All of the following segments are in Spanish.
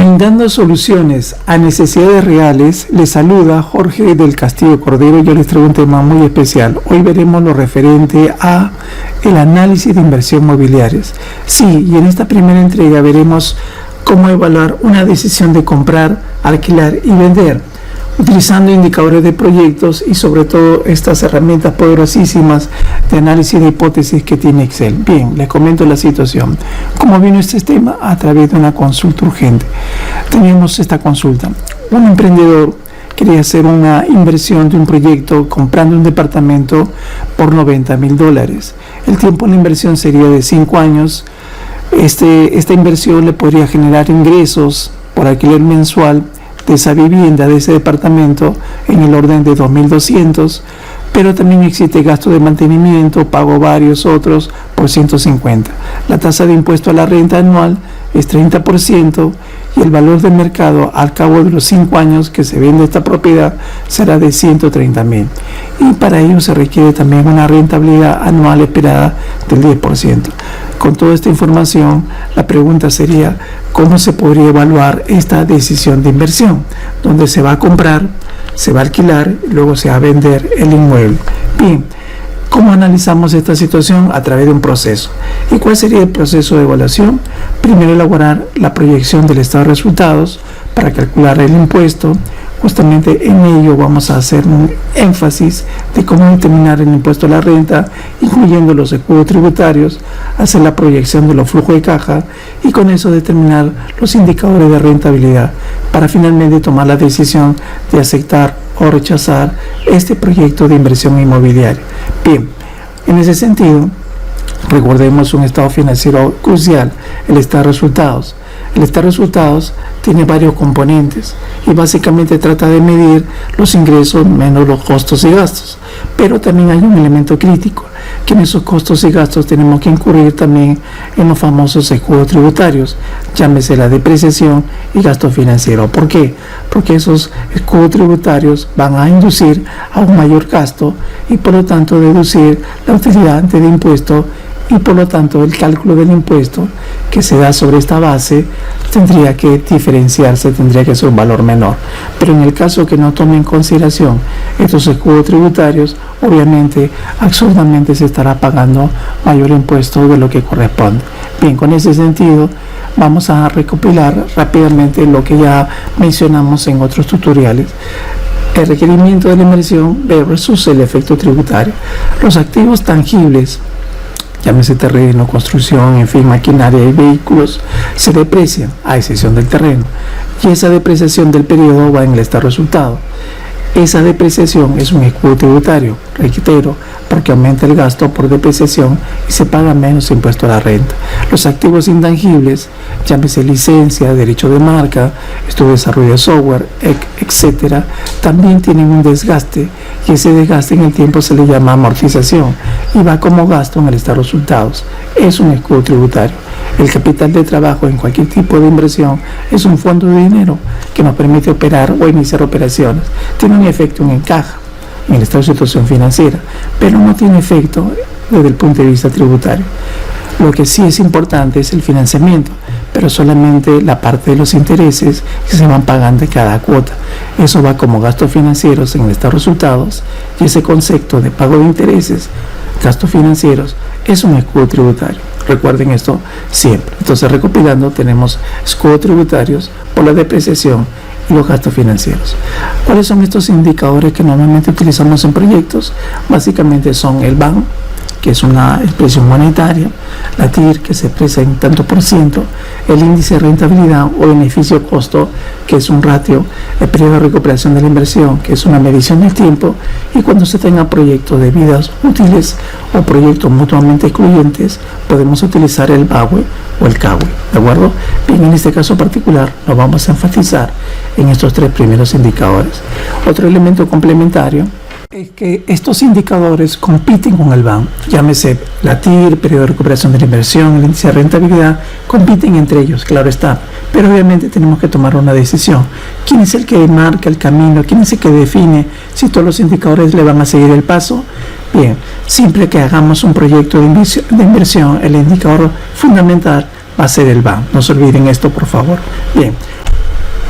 Brindando soluciones a necesidades reales, les saluda Jorge del Castillo Cordero. Yo les traigo un tema muy especial. Hoy veremos lo referente a el análisis de inversión mobiliarias. Sí, y en esta primera entrega veremos cómo evaluar una decisión de comprar, alquilar y vender, utilizando indicadores de proyectos y sobre todo estas herramientas poderosísimas de análisis de hipótesis que tiene Excel. Bien, les comento la situación. ¿Cómo vino este tema? A través de una consulta urgente. Teníamos esta consulta. Un emprendedor quería hacer una inversión de un proyecto comprando un departamento por $90,000. El tiempo de la inversión sería de 5 años. Esta inversión le podría generar ingresos por alquiler mensual de esa vivienda, de ese departamento, en el orden de 2.200, pero también existe gasto de mantenimiento, pago varios otros por 150. La tasa de impuesto a la renta anual es 30% y el valor de mercado al cabo de los 5 años que se vende esta propiedad será de 130,000. Y para ello se requiere también una rentabilidad anual esperada del 10%. Con toda esta información, la pregunta sería: ¿cómo se podría evaluar esta decisión de inversión? ¿Dónde se va a comprar, se va a alquilar y luego se va a vender el inmueble? Bien, ¿cómo analizamos esta situación? A través de un proceso. ¿Y cuál sería el proceso de evaluación? Primero, elaborar la proyección del estado de resultados para calcular el impuesto. Justamente en ello vamos a hacer un énfasis de cómo determinar el impuesto a la renta, incluyendo los escudos tributarios, hacer la proyección de los flujos de caja y con eso determinar los indicadores de rentabilidad para finalmente tomar la decisión de aceptar o rechazar este proyecto de inversión inmobiliaria. Bien, en ese sentido, recordemos un estado financiero crucial, el estado de resultados. El estado de resultados tiene varios componentes y básicamente trata de medir los ingresos menos los costos y gastos, pero también hay un elemento crítico, que en esos costos y gastos tenemos que incurrir también en los famosos escudos tributarios, llámese la depreciación y gasto financiero. ¿Por qué? Porque esos escudos tributarios van a inducir a un mayor gasto y por lo tanto deducir la utilidad antes de impuesto, y por lo tanto el cálculo del impuesto que se da sobre esta base tendría que diferenciarse, tendría que ser un valor menor. Pero en el caso que no tome en consideración estos escudos tributarios, obviamente absurdamente se estará pagando mayor impuesto de lo que corresponde. Bien, con ese sentido vamos a recopilar rápidamente lo que ya mencionamos en otros tutoriales. El requerimiento de la inversión versus el efecto tributario. Los activos tangibles, llámese terreno, construcción, en fin, maquinaria y vehículos, se deprecian a excepción del terreno, y esa depreciación del periodo va en el estado de resultado. Esa depreciación es un escudo tributario, reitero, porque aumenta el gasto por depreciación y se paga menos impuesto a la renta. Los activos intangibles, llámese licencia, derecho de marca, estudio de desarrollo de software, etcétera, también tienen un desgaste, y ese desgaste en el tiempo se le llama amortización y va como gasto en el estado de resultados. Es un escudo tributario. El capital de trabajo en cualquier tipo de inversión es un fondo de dinero que nos permite operar o iniciar operaciones. Tiene un efecto en caja, en el estado de situación financiera, pero no tiene efecto desde el punto de vista tributario. Lo que sí es importante es el financiamiento, pero solamente la parte de los intereses que se van pagando en cada cuota. Eso va como gastos financieros en el estado de resultados, y ese concepto de pago de intereses, gastos financieros, es un escudo tributario. Recuerden esto siempre. Entonces, recopilando, tenemos escudos tributarios por la depreciación y los gastos financieros. ¿Cuáles son estos indicadores que normalmente utilizamos en proyectos? Básicamente son el BAN, que es una expresión monetaria, la TIR, que se expresa en tanto por ciento, el índice de rentabilidad o beneficio-costo, que es un ratio, el periodo de recuperación de la inversión, que es una medición del tiempo, y cuando se tenga proyectos de vidas útiles o proyectos mutuamente excluyentes, podemos utilizar el BAWE o el CAWE, ¿de acuerdo? Bien, en este caso particular nos vamos a enfatizar en estos 3 primeros indicadores. Otro elemento complementario es que estos indicadores compiten con el BAN, llámese la TIR, periodo de recuperación de la inversión, el índice de rentabilidad, compiten entre ellos, claro está, pero obviamente tenemos que tomar una decisión. ¿Quién es el que marca el camino? ¿Quién es el que define si todos los indicadores le van a seguir el paso? Bien, siempre que hagamos un proyecto de inversión, el indicador fundamental va a ser el BAN. No se olviden esto, por favor. Bien,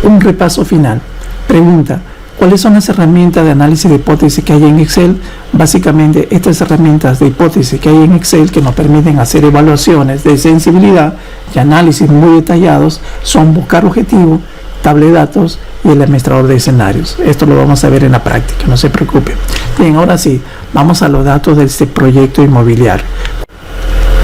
Un repaso final. Pregunta: ¿cuáles son las herramientas de análisis de hipótesis que hay en Excel? Básicamente, estas herramientas de hipótesis que hay en Excel que nos permiten hacer evaluaciones de sensibilidad y análisis muy detallados son buscar objetivo, tabla de datos y el administrador de escenarios. Esto lo vamos a ver en la práctica, no se preocupe. Bien, ahora sí, vamos a los datos de este proyecto inmobiliario.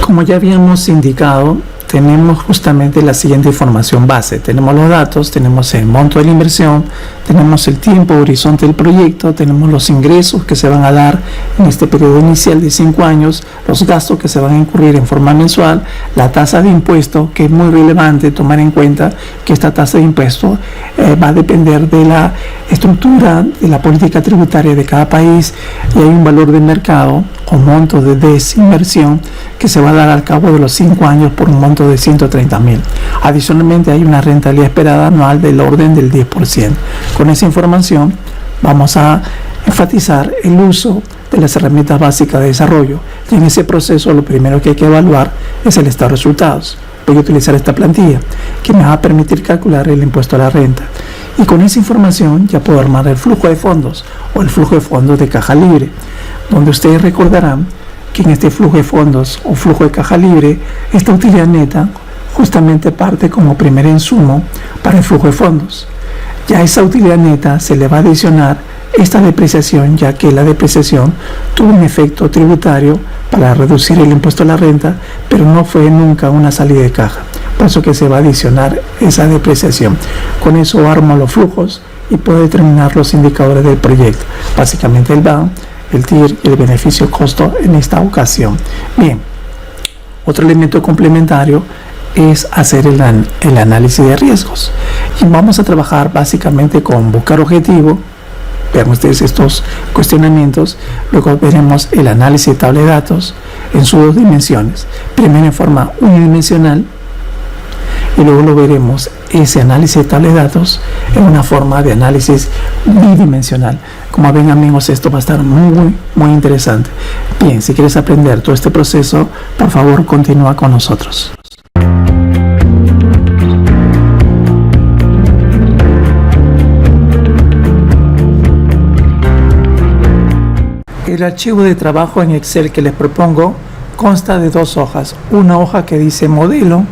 Como ya habíamos indicado, tenemos justamente la siguiente información base. Tenemos los datos, tenemos el monto de la inversión, tenemos el tiempo horizonte del proyecto, tenemos los ingresos que se van a dar en este periodo inicial de 5 años, los gastos que se van a incurrir en forma mensual, la tasa de impuesto, que es muy relevante tomar en cuenta que esta tasa de impuesto va a depender de la estructura de la política tributaria de cada país, y hay un valor de mercado o monto de desinversión que se va a dar al cabo de los 5 años por un monto de 130.000. Adicionalmente, hay una rentabilidad esperada anual del orden del 10%. Con esa información vamos a enfatizar el uso de las herramientas básicas de desarrollo, y en ese proceso lo primero que hay que evaluar es el estado de resultados. Voy a utilizar esta plantilla que me va a permitir calcular el impuesto a la renta, y con esa información ya puedo armar el flujo de fondos o el flujo de fondos de caja libre, donde ustedes recordarán que en este flujo de fondos o flujo de caja libre, esta utilidad neta justamente parte como primer insumo para el flujo de fondos. Ya a esa utilidad neta se le va a adicionar esta depreciación, ya que la depreciación tuvo un efecto tributario para reducir el impuesto a la renta, pero no fue nunca una salida de caja. Por eso que se va a adicionar esa depreciación. Con eso armo los flujos y puedo determinar los indicadores del proyecto, básicamente el BAN, el TIR y el beneficio costo en esta ocasión. Bien, otro elemento complementario es hacer el análisis de riesgos, y vamos a trabajar básicamente con buscar objetivo. Vean ustedes estos cuestionamientos. Luego veremos el análisis de tabla de datos en sus 2 dimensiones, primero en forma unidimensional, y luego lo veremos ese análisis de tabla de datos en una forma de análisis bidimensional. Como ven, amigos, esto va a estar muy interesante. Bien, si quieres aprender todo este proceso, por favor continúa con nosotros. El archivo de trabajo en Excel que les propongo consta de 2 hojas. Una hoja que dice modelo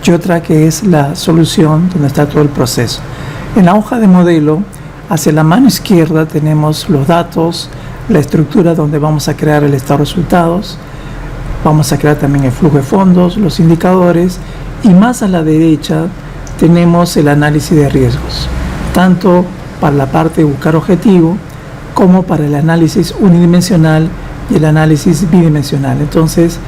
y otra que es la solución, donde está todo el proceso. En la hoja de modelo, hacia la mano izquierda tenemos los datos, la estructura donde vamos a crear el estado de resultados, vamos a crear también el flujo de fondos, los indicadores, y más a la derecha tenemos el análisis de riesgos, tanto para la parte de buscar objetivo como para el análisis unidimensional y el análisis bidimensional. Entonces,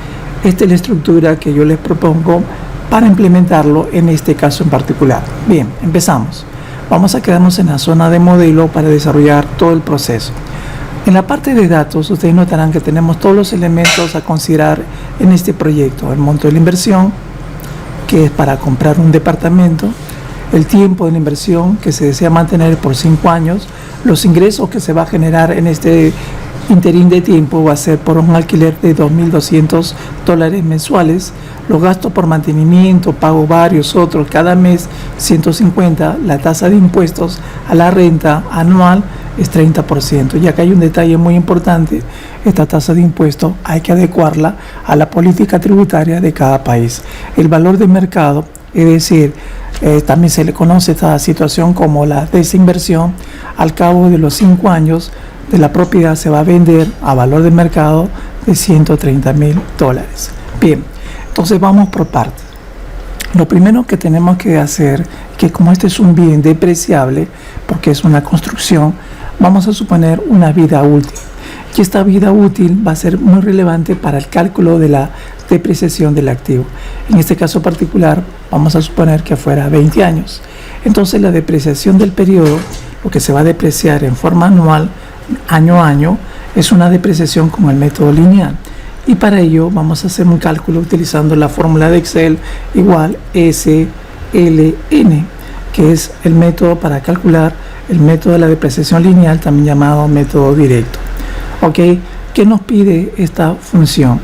esta es la estructura que yo les propongo para implementarlo en este caso en particular. Bien, empezamos. Vamos a quedarnos en la zona de modelo para desarrollar todo el proceso. En la parte de datos, ustedes notarán que tenemos todos los elementos a considerar en este proyecto: el monto de la inversión, que es para comprar un departamento, el tiempo de la inversión que se desea mantener por 5 años, los ingresos que se va a generar en este interín de tiempo va a ser por un alquiler de $2.200 mensuales, los gastos por mantenimiento, pago varios otros cada mes 150, la tasa de impuestos a la renta anual es 30%. Y acá hay un detalle muy importante: esta tasa de impuestos hay que adecuarla a la política tributaria de cada país. El valor de mercado, es decir, también se le conoce esta situación como la desinversión, al cabo de los 5 años de la propiedad se va a vender a valor de mercado de $130.000. Bien, entonces vamos por partes. Lo primero que tenemos que hacer, que como este es un bien depreciable, porque es una construcción, vamos a suponer una vida útil. Y esta vida útil va a ser muy relevante para el cálculo de la depreciación del activo. En este caso particular, vamos a suponer que fuera 20 años. Entonces la depreciación del periodo, lo que se va a depreciar en forma anual, año a año, es una depreciación con el método lineal. Y para ello vamos a hacer un cálculo utilizando la fórmula de Excel igual SLN, que es el método para calcular el método de la depreciación lineal, también llamado método directo. ¿Ok? ¿Qué nos pide esta función?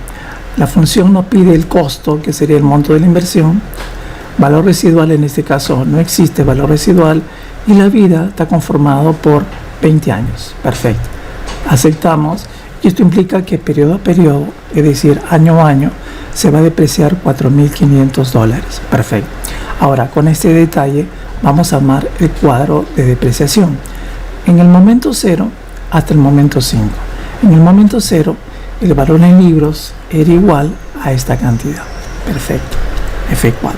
La función nos pide el costo, que sería el monto de la inversión, Valor residual en este caso no existe valor residual y la vida está conformado por 20 años. Perfecto. Aceptamos y esto implica que periodo a periodo, es decir, año a año, se va a depreciar $4.500. Perfecto. Ahora, con este detalle vamos a armar el cuadro de depreciación. En el momento 0 hasta el momento 5. En el momento 0, el valor en libros era igual a esta cantidad. Perfecto. F4.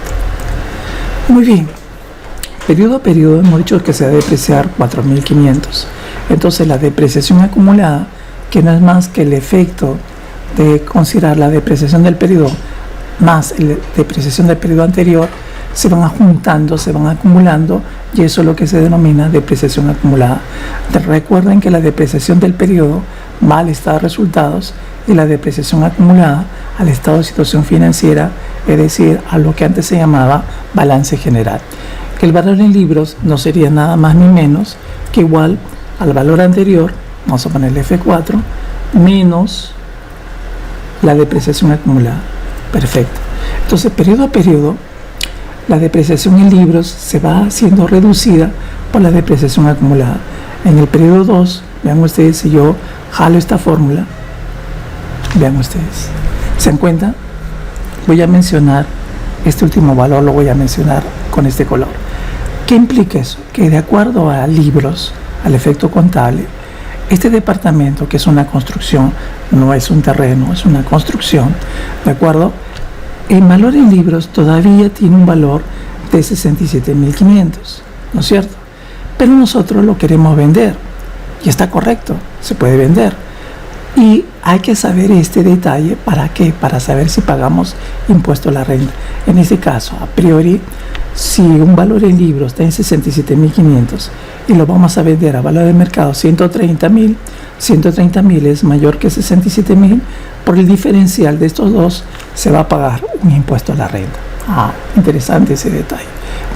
Muy bien. Periodo a periodo hemos dicho que se va a depreciar 4.500. Entonces la depreciación acumulada, que no es más que el efecto de considerar la depreciación del periodo más la depreciación del periodo anterior, se van juntando, se van acumulando, y eso es lo que se denomina depreciación acumulada. Recuerden que la depreciación del periodo va al estado de resultados y la depreciación acumulada al estado de situación financiera, es decir, a lo que antes se llamaba balance general. Que el valor en libros no sería nada más ni menos que igual al valor anterior, vamos a ponerle F4, menos la depreciación acumulada. Perfecto. Entonces, periodo a periodo, la depreciación en libros se va siendo reducida por la depreciación acumulada. En el periodo 2, vean ustedes, si yo jalo esta fórmula, vean ustedes, ¿se dan cuenta? Voy a mencionar este último valor, lo voy a mencionar con este color. ¿Qué implica eso? Que de acuerdo a libros, al efecto contable, este departamento, que es una construcción, no es un terreno, es una construcción, ¿de acuerdo? El valor en libros todavía tiene un valor de 67.500, ¿no es cierto? Pero nosotros lo queremos vender, y está correcto, se puede vender. Y hay que saber este detalle, ¿para qué? Para saber si pagamos impuesto a la renta. En este caso, a priori, si un valor en libros está en 67.500 y lo vamos a vender a valor de mercado 130.000, 130.000 es mayor que 67.000, por el diferencial de estos dos se va a pagar un impuesto a la renta. Interesante ese detalle.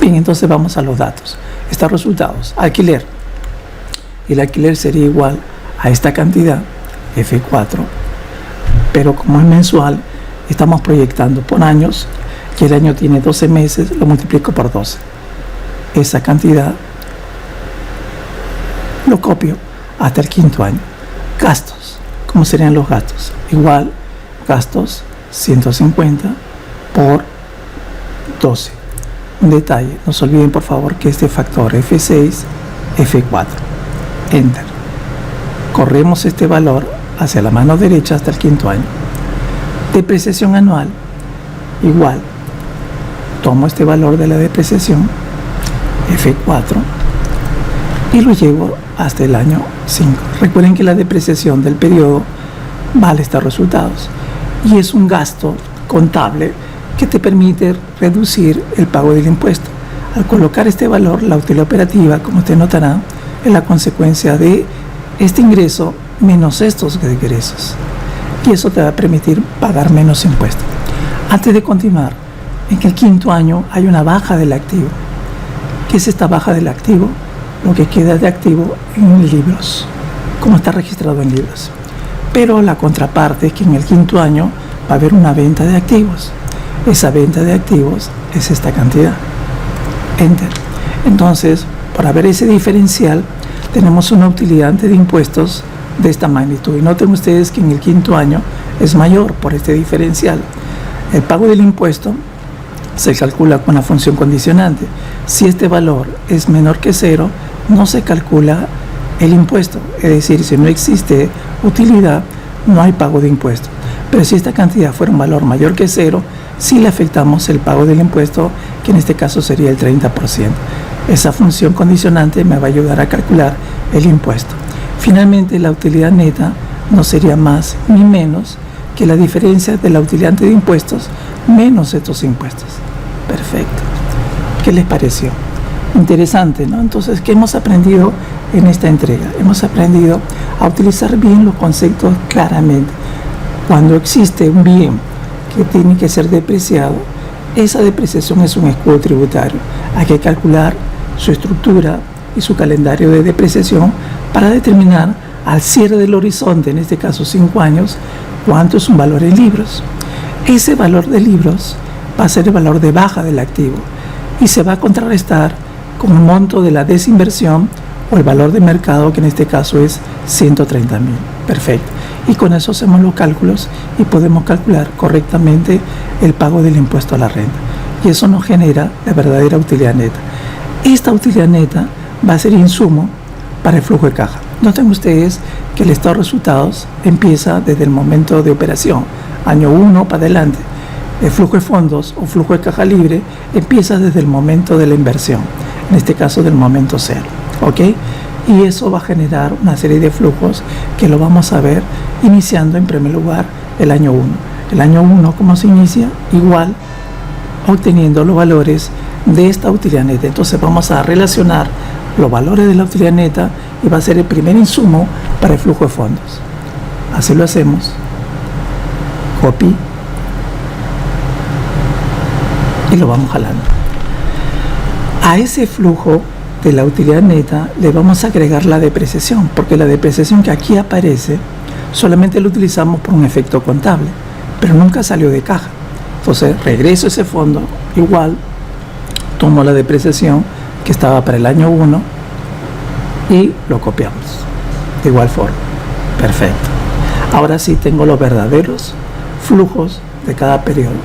Bien, entonces vamos a los datos. Estos resultados, alquiler. El alquiler sería igual a esta cantidad, F4, pero como es mensual, estamos proyectando por años, que el año tiene 12 meses, lo multiplico por 12. Esa cantidad lo copio hasta el quinto año. Gastos, ¿cómo serían los gastos? Igual, gastos 150 por 12. Un detalle, no se olviden por favor que este factor F6, F4. Enter. Corremos este valor hacia la mano derecha hasta el quinto año. Depreciación anual, igual. Tomo este valor de la depreciación, F4, y lo llevo hasta el año 5. Recuerden que la depreciación del periodo vale estos resultados y es un gasto contable que te permite reducir el pago del impuesto. Al colocar este valor, la utilidad operativa, como usted notará, es la consecuencia de este ingreso menos estos egresos, y eso te va a permitir pagar menos impuestos. Antes de continuar, en el quinto año hay una baja del activo. ¿Qué es esta baja del activo? Lo que queda de activo en libros, como está registrado en libros. Pero la contraparte es que en el quinto año va a haber una venta de activos. Esa venta de activos es esta cantidad. Enter. Entonces, para ver ese diferencial, tenemos una utilidad de impuestos de esta magnitud. Y noten ustedes que en el quinto año es mayor por este diferencial. El pago del impuesto se calcula con la función condicionante. Si este valor es menor que 0, no se calcula el impuesto. Es decir, si no existe utilidad, no hay pago de impuesto. Pero si esta cantidad fuera un valor mayor que 0, sí le afectamos el pago del impuesto, que en este caso sería el 30%. Esa función condicionante me va a ayudar a calcular el impuesto. Finalmente, la utilidad neta no sería más ni menos que la diferencia de la utilidad de impuestos menos estos impuestos. Perfecto. ¿Qué les pareció? Interesante, ¿no? Entonces, ¿qué hemos aprendido en esta entrega? Hemos aprendido a utilizar bien los conceptos claramente. Cuando existe un bien que tiene que ser depreciado, esa depreciación es un escudo tributario. Hay que calcular su estructura y su calendario de depreciación para determinar al cierre del horizonte, en este caso 5 años, cuánto es un valor en libros. Ese valor de libros va a ser el valor de baja del activo y se va a contrarrestar con el monto de la desinversión o el valor de mercado, que en este caso es 130.000. Perfecto. Y con eso hacemos los cálculos y podemos calcular correctamente el pago del impuesto a la renta. Y eso nos genera la verdadera utilidad neta. Esta utilidad neta va a ser insumo para el flujo de caja. Noten ustedes que el estado de resultados empieza desde el momento de operación, año 1 para adelante. El flujo de fondos o flujo de caja libre empieza desde el momento de la inversión, en este caso del momento cero, ¿ok? Y eso va a generar una serie de flujos que lo vamos a ver iniciando en primer lugar el año 1. El año 1, ¿cómo se inicia? Igual, obteniendo los valores de esta utilidad neta. Entonces vamos a relacionar los valores de la utilidad neta y va a ser el primer insumo para el flujo de fondos. Así lo hacemos. Copy. Y lo vamos jalando. A ese flujo de la utilidad neta le vamos a agregar la depreciación, porque la depreciación que aquí aparece solamente lo utilizamos por un efecto contable, pero nunca salió de caja. Entonces regreso a ese fondo, igual tomo la depreciación que estaba para el año 1 y lo copiamos de igual forma. Perfecto. Ahora sí tengo los verdaderos flujos de cada periodo.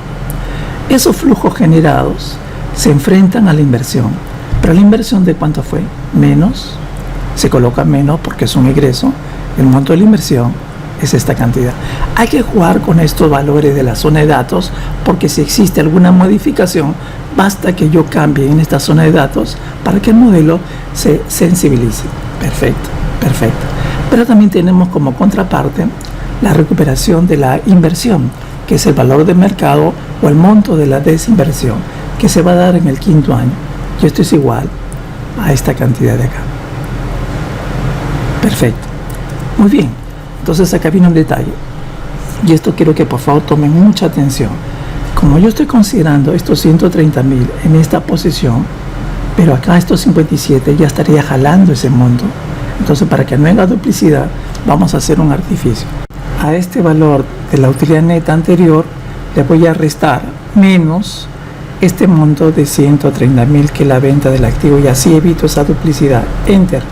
Esos flujos generados se enfrentan a la inversión, pero la inversión ¿de cuánto fue? Menos, se coloca menos porque es un ingreso, el monto de la inversión es esta cantidad. Hay que jugar con estos valores de la zona de datos, porque si existe alguna modificación, basta que yo cambie en esta zona de datos para que el modelo se sensibilice. Perfecto, perfecto. Pero también tenemos como contraparte la recuperación de la inversión, que es el valor de mercado o el monto de la desinversión, que se va a dar en el quinto año. Y esto es igual a esta cantidad de acá. Perfecto. Muy bien. Entonces acá viene un detalle. Y esto quiero que por favor tomen mucha atención. Como yo estoy considerando estos 130.000 en esta posición, pero acá estos 57 ya estaría jalando ese monto. Entonces, para que no haya duplicidad, vamos a hacer un artificio. A este valor de la utilidad neta anterior le voy a restar menos este monto de 130.000 que es la venta del activo, y así evito esa duplicidad. Enter.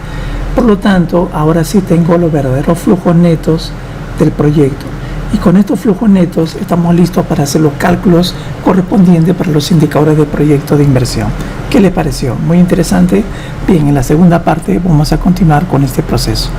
Por lo tanto, ahora sí tengo los verdaderos flujos netos del proyecto. Y con estos flujos netos estamos listos para hacer los cálculos correspondientes para los indicadores de proyecto de inversión. ¿Qué les pareció? Muy interesante. Bien, en la segunda parte vamos a continuar con este proceso.